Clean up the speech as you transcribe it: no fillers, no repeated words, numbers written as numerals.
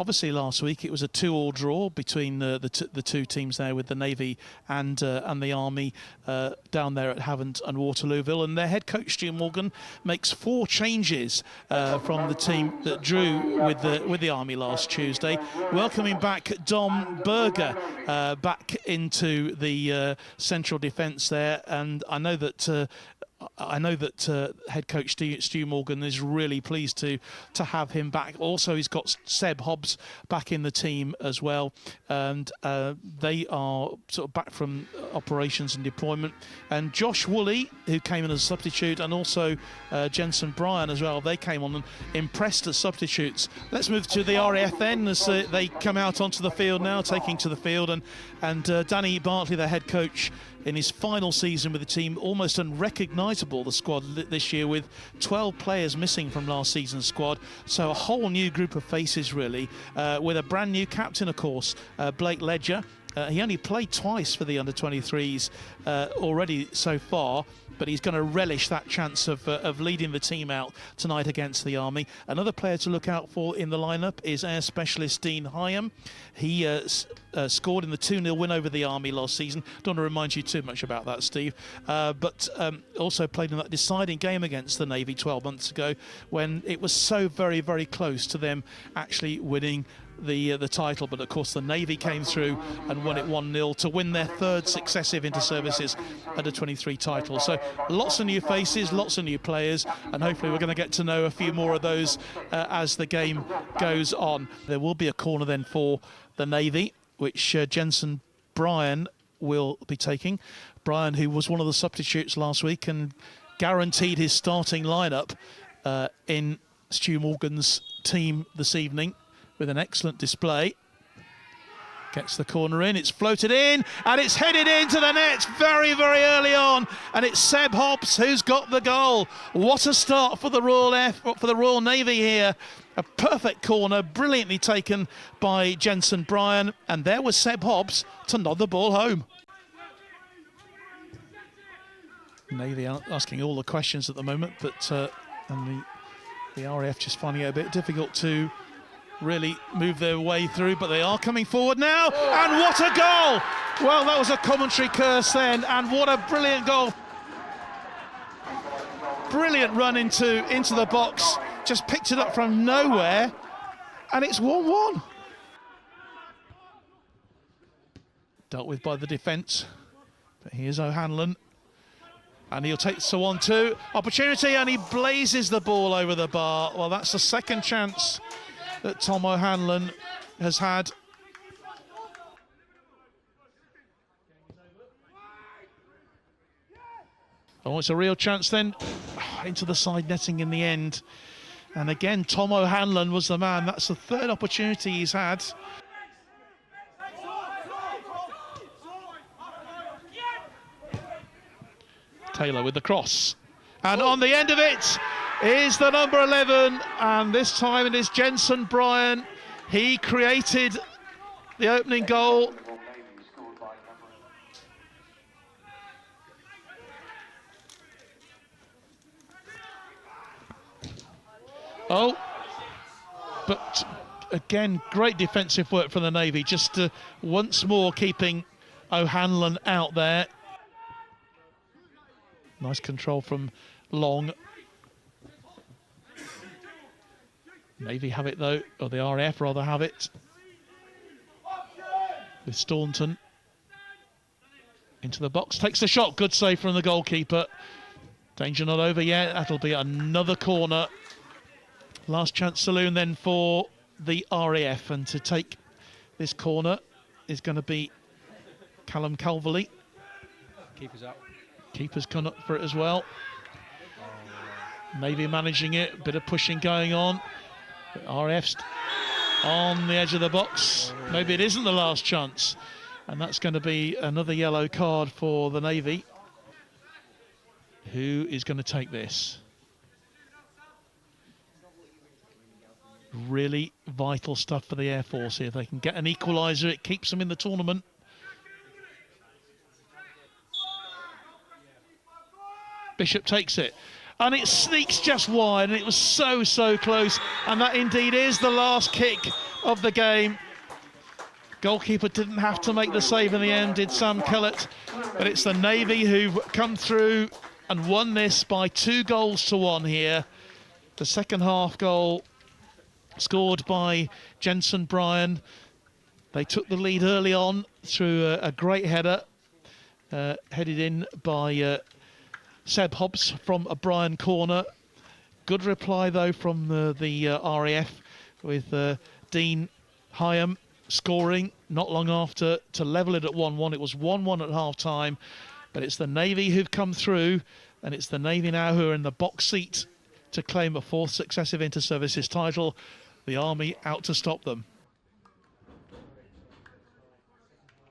obviously last week it was a 2-2 draw between the two teams there, with the Navy and the Army down there at Havant and Waterlooville, and their head coach Stu Morgan makes 4 changes from the team that drew with the Army last Tuesday, welcoming back Dom Berger back into the central defence there. And I know that head coach Stu Morgan is really pleased to have him back. Also, he's got Seb Hobbs back in the team as well, and they are sort of back from operations and deployment. And Josh Woolley, who came in as a substitute, and also Jensen Bryan as well, they came on and impressed as substitutes. Let's move to the RAF then, as they come out onto the field now, taking to the field, and Danny Bartley, their head coach, in his final season with the team, almost unrecognisable, the squad this year, with 12 players missing from last season's squad. So a whole new group of faces, really, with a brand new captain, of course, Blake Ledger. He only played twice for the under-23s already so far, but he's going to relish that chance of leading the team out tonight against the Army. Another player to look out for in the lineup is air specialist Dean Hyam. He scored in the 2-0 win over the Army last season. Don't want to remind you too much about that, Steve, but also played in that deciding game against the Navy 12 months ago, when it was so very, very close to them actually winning the title. But of course the Navy came through and won it 1-0 to win their 3rd successive inter-services under-23 title. So lots of new faces, lots of new players, and hopefully we're going to get to know a few more of those as the game goes on. There will be a corner then for the Navy, which Jensen Bryan will be taking. Bryan, who was one of the substitutes last week and guaranteed his starting lineup in Stu Morgan's team this evening, with an excellent display. Gets the corner in, it's floated in, and it's headed into the net very, very early on, and it's Seb Hobbs who's got the goal. What a start for the Royal Navy here. A perfect corner, brilliantly taken by Jensen Bryan, and there was Seb Hobbs to nod the ball home. Navy asking all the questions at the moment, but and the RAF just finding it a bit difficult to really move their way through, but they are coming forward now, and what a goal! Well, that was a commentary curse then, and what a brilliant goal. Brilliant run into the box, just picked it up from nowhere, and it's 1-1. Dealt with by the defence, but here's O'Hanlon, and he'll take so on too. Opportunity, and he blazes the ball over the bar. Well, that's the second chance that Tom O'Hanlon has had. Oh, it's a real chance then, into the side netting in the end. And again, Tom O'Hanlon was the man. That's the 3rd opportunity he's had. Taylor with the cross. And on the end of it is the number 11, and this time it is Jensen Bryan. He created the opening goal. Oh, but again, great defensive work from the Navy, just once more keeping O'Hanlon out there. Nice control from Long. Navy have it though, or the RAF rather have it, with Staunton into the box, takes the shot, good save from the goalkeeper. Danger not over yet, that'll be another corner. Last chance saloon then for the RAF, and to take this corner is going to be Callum Calverley. Keeper's up. Keeper's come up for it as well. Navy managing it, a bit of pushing going on. RF's on the edge of the box. Maybe it isn't the last chance, and that's going to be another yellow card for the Navy. Who is going to take this? Really vital stuff for the Air Force here. If they can get an equaliser, it keeps them in the tournament. Bishop takes it. and it sneaks just wide, and it was so close, and that indeed is the last kick of the game. Goalkeeper didn't have to make the save in the end, did Sam Kellett, but it's the Navy who've come through and won this by 2-1 here. The second half goal scored by Jensen Bryan. They took the lead early on through a great header, headed in by Seb Hobbs from a Bryan corner. Good reply though from the RAF with Dean Hyam scoring not long after to level it at 1-1. It was 1-1 at half time, but it's the Navy who've come through, and it's the Navy now who are in the box seat to claim a 4th successive inter-services title. The Army out to stop them.